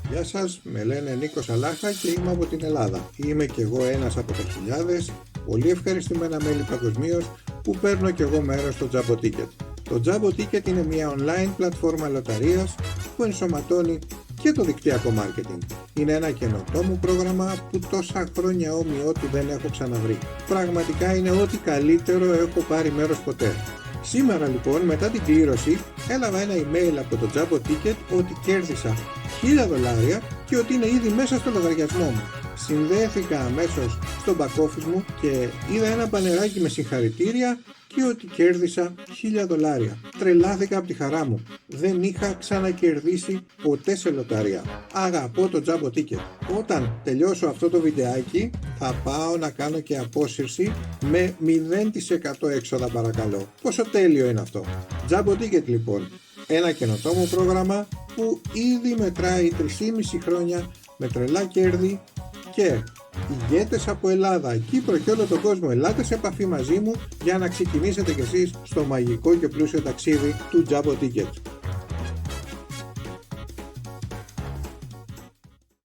Γεια σας, με λένε Νίκος Αλάχα και είμαι από την Ελλάδα. Είμαι κι εγώ ένας από τα χιλιάδες, πολύ ευχαριστημένα μέλη παγκοσμίως που παίρνω κι εγώ μέρος στο Jumbo Ticket. Το Jumbo Ticket είναι μια online πλατφόρμα λοταρίας που ενσωματώνει και το δικτυακό marketing. Είναι ένα καινοτόμο πρόγραμμα που τόσα χρόνια όμοιό του δεν έχω ξαναβρει. Πραγματικά είναι ό,τι καλύτερο έχω πάρει μέρος ποτέ. Σήμερα λοιπόν, μετά την κλήρωση, έλαβα ένα email από το Jumbo Ticket ότι κέρδισα $1.000 και ότι είναι ήδη μέσα στο λογαριασμό μου. Συνδέθηκα αμέσως στο back office μου και είδα ένα μπανεράκι με συγχαρητήρια και ότι κέρδισα $1.000. Τρελάθηκα από τη χαρά μου. Δεν είχα ξανακερδίσει ποτέ σε λοταρία. Αγαπώ το Jumbo Ticket. Όταν τελειώσω αυτό το βιντεάκι θα πάω να κάνω και απόσυρση με 0% έξοδα, παρακαλώ. Πόσο τέλειο είναι αυτό. Jumbo Ticket λοιπόν. Ένα καινοτόμο πρόγραμμα που ήδη μετράει 3,5 χρόνια με τρελά κέρδη και ηγέτες από Ελλάδα, Κύπρο και όλο τον κόσμο, ελάτε σε επαφή μαζί μου για να ξεκινήσετε κι εσείς στο μαγικό και πλούσιο ταξίδι του Jumbo Ticket.